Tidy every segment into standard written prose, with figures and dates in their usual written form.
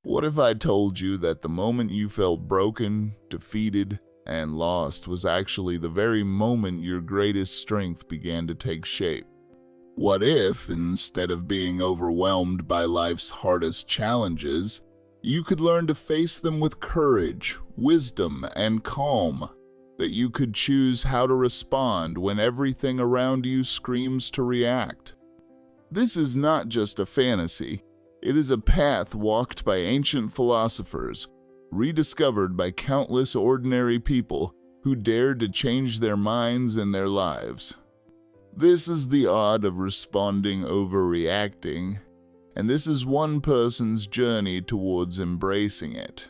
What if I told you that the moment you felt broken, defeated, and lost was actually the very moment your greatest strength began to take shape? What if, instead of being overwhelmed by life's hardest challenges, you could learn to face them with courage, wisdom, and calm? That you could choose how to respond when everything around you screams to react? This is not just a fantasy. It is a path walked by ancient philosophers, rediscovered by countless ordinary people who dared to change their minds and their lives. This is the art of responding over reacting, and this is one person's journey towards embracing it.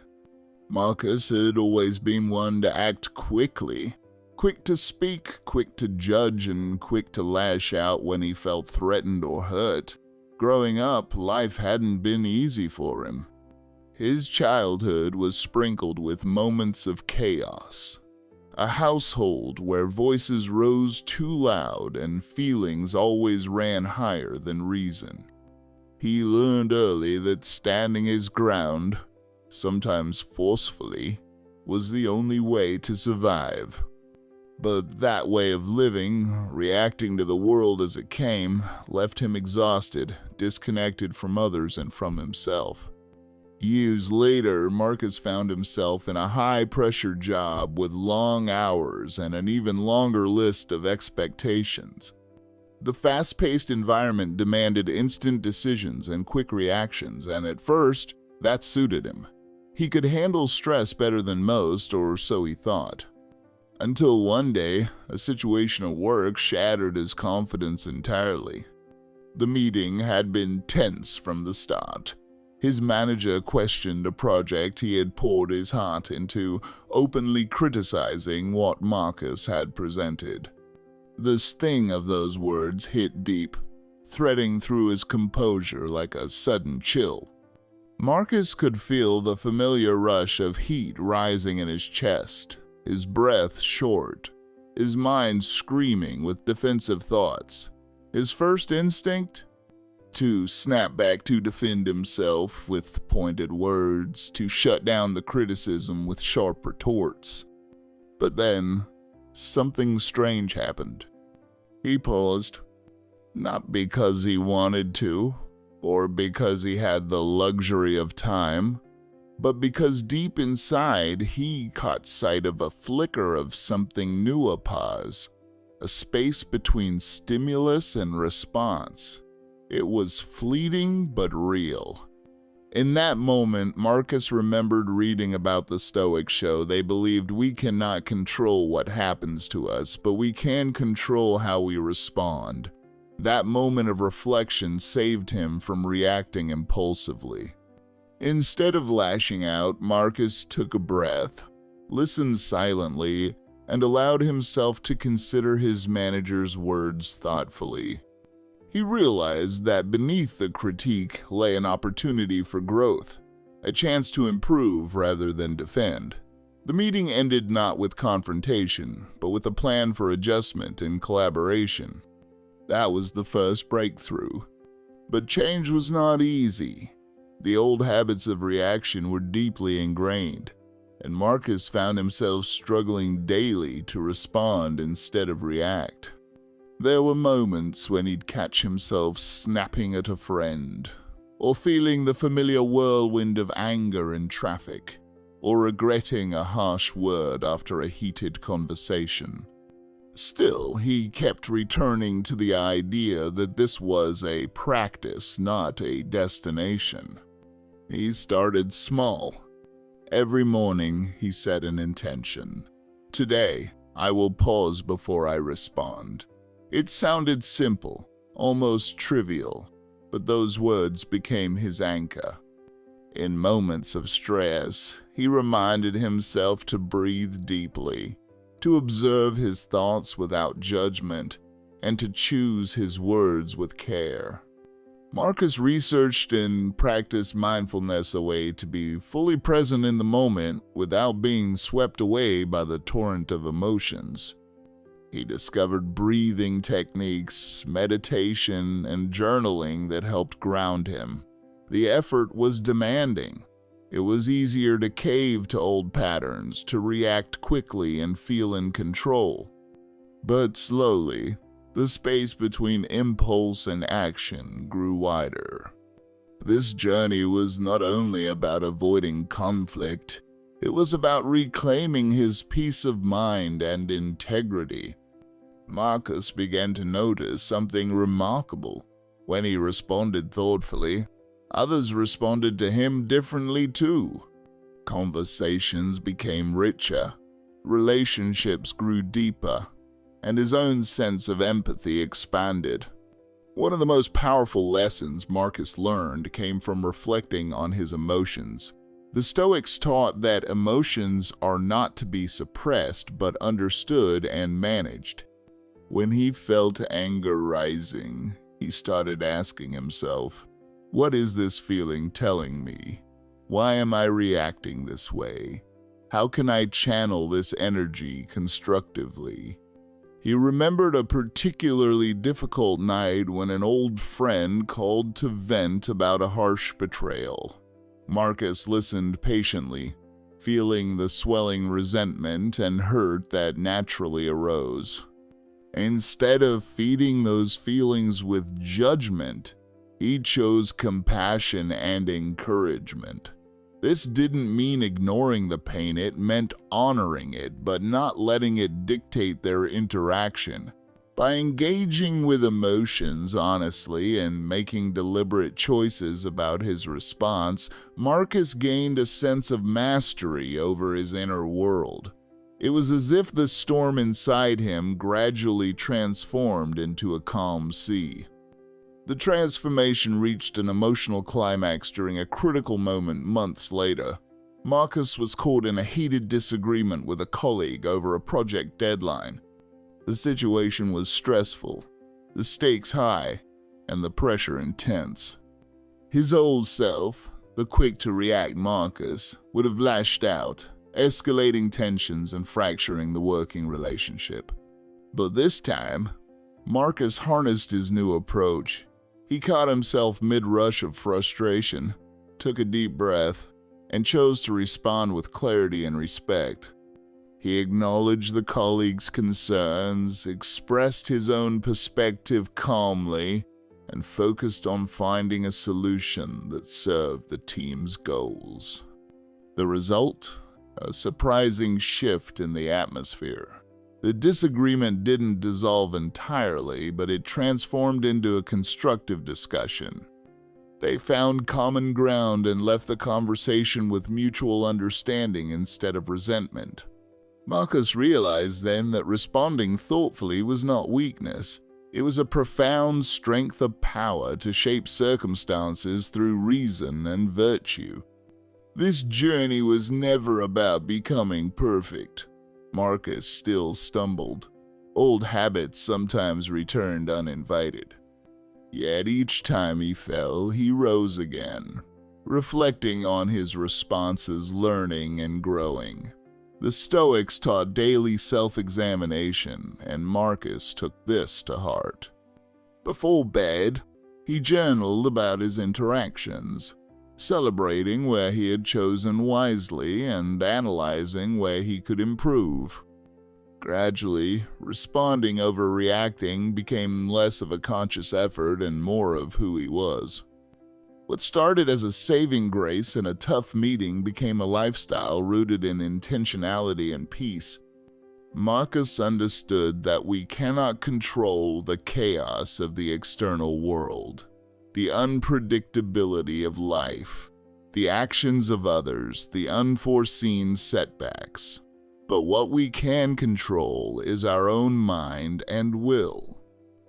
Marcus had always been one to act quickly, quick to speak, quick to judge, and quick to lash out when he felt threatened or hurt. Growing up, life hadn't been easy for him. His childhood was sprinkled with moments of chaos. A household where voices rose too loud and feelings always ran higher than reason. He learned early that standing his ground, sometimes forcefully, was the only way to survive. But that way of living, reacting to the world as it came, left him exhausted, disconnected from others and from himself. Years later, Marcus found himself in a high-pressure job with long hours and an even longer list of expectations. The fast-paced environment demanded instant decisions and quick reactions, and at first, that suited him. He could handle stress better than most, or so he thought. Until one day, a situation at work shattered his confidence entirely. The meeting had been tense from the start. His manager questioned a project he had poured his heart into, openly criticizing what Marcus had presented. The sting of those words hit deep, threading through his composure like a sudden chill. Marcus could feel the familiar rush of heat rising in his chest, his breath short, his mind screaming with defensive thoughts. His first instinct? To snap back to defend himself with pointed words, to shut down the criticism with sharp retorts. But then, something strange happened. He paused, not because he wanted to, or because he had the luxury of time, but because deep inside he caught sight of a flicker of something new, a pause, a space between stimulus and response. It was fleeting but real. In that moment, Marcus remembered reading about the Stoic show. They believed we cannot control what happens to us, but we can control how we respond. That moment of reflection saved him from reacting impulsively. Instead of lashing out, Marcus took a breath, listened silently, and allowed himself to consider his manager's words thoughtfully. He realized that beneath the critique lay an opportunity for growth, a chance to improve rather than defend. The meeting ended not with confrontation, but with a plan for adjustment and collaboration. That was the first breakthrough. But change was not easy. The old habits of reaction were deeply ingrained, and Marcus found himself struggling daily to respond instead of react. There were moments when he'd catch himself snapping at a friend, or feeling the familiar whirlwind of anger in traffic, or regretting a harsh word after a heated conversation. Still, he kept returning to the idea that this was a practice, not a destination. He started small. Every morning, he set an intention. Today, I will pause before I respond. It sounded simple, almost trivial, but those words became his anchor. In moments of stress, he reminded himself to breathe deeply, to observe his thoughts without judgment, and to choose his words with care. Marcus researched and practiced mindfulness, a way to be fully present in the moment without being swept away by the torrent of emotions. He discovered breathing techniques, meditation, and journaling that helped ground him. The effort was demanding, It was easier to cave to old patterns, to react quickly and feel in control. But slowly, the space between impulse and action grew wider. This journey was not only about avoiding conflict, it was about reclaiming his peace of mind and integrity. Marcus began to notice something remarkable. When he responded thoughtfully, others responded to him differently too. Conversations became richer, relationships grew deeper, and his own sense of empathy expanded. One of the most powerful lessons Marcus learned came from reflecting on his emotions. The Stoics taught that emotions are not to be suppressed but understood and managed. When he felt anger rising, he started asking himself, "What is this feeling telling me? Why am I reacting this way? How can I channel this energy constructively?" He remembered a particularly difficult night when an old friend called to vent about a harsh betrayal. Marcus listened patiently, feeling the swelling resentment and hurt that naturally arose. Instead of feeding those feelings with judgment, he chose compassion and encouragement. This didn't mean ignoring the pain, it meant honoring it, but not letting it dictate their interaction. By engaging with emotions honestly and making deliberate choices about his response, Marcus gained a sense of mastery over his inner world. It was as if the storm inside him gradually transformed into a calm sea. The transformation reached an emotional climax during a critical moment months later. Marcus was caught in a heated disagreement with a colleague over a project deadline. The situation was stressful, the stakes high, and the pressure intense. His old self, the quick-to-react Marcus, would have lashed out, escalating tensions and fracturing the working relationship. But this time, Marcus harnessed his new approach. He caught himself mid-rush of frustration, took a deep breath, and chose to respond with clarity and respect. He acknowledged the colleague's concerns, expressed his own perspective calmly, and focused on finding a solution that served the team's goals. The result? A surprising shift in the atmosphere. The disagreement didn't dissolve entirely, but it transformed into a constructive discussion. They found common ground and left the conversation with mutual understanding instead of resentment. Marcus realized then that responding thoughtfully was not weakness. It was a profound strength of power to shape circumstances through reason and virtue. This journey was never about becoming perfect. Marcus still stumbled. Old habits sometimes returned uninvited. Yet each time he fell, he rose again, reflecting on his responses, learning and growing. The Stoics taught daily self-examination, and Marcus took this to heart. Before bed, he journaled about his interactions, celebrating where he had chosen wisely and analyzing where he could improve. Gradually, responding over reacting became less of a conscious effort and more of who he was. What started as a saving grace in a tough meeting became a lifestyle rooted in intentionality and peace. Marcus understood that we cannot control the chaos of the external world, the unpredictability of life, the actions of others, the unforeseen setbacks. But what we can control is our own mind and will.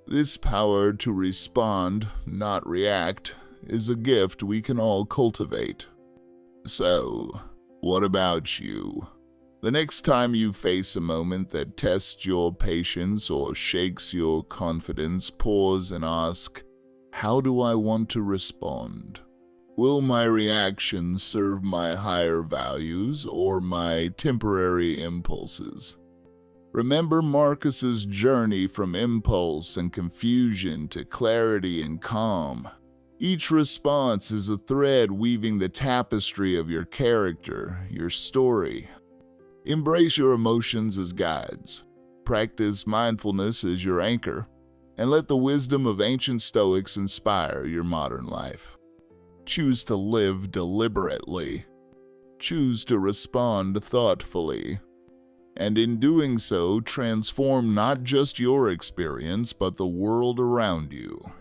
This power to respond, not react, is a gift we can all cultivate. So, what about you? The next time you face a moment that tests your patience or shakes your confidence, pause and ask, how do I want to respond? Will my reaction serve my higher values or my temporary impulses? Remember Marcus's journey from impulse and confusion to clarity and calm. Each response is a thread weaving the tapestry of your character, your story. Embrace your emotions as guides. Practice mindfulness as your anchor, and let the wisdom of ancient Stoics inspire your modern life. Choose to live deliberately. Choose to respond thoughtfully. And in doing so, transform not just your experience, but the world around you.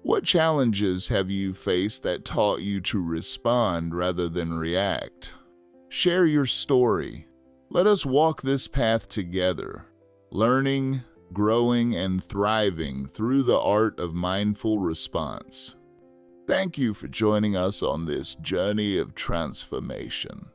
What challenges have you faced that taught you to respond rather than react? Share your story. Let us walk this path together, learning, growing, and thriving through the art of mindful response. Thank you for joining us on this journey of transformation.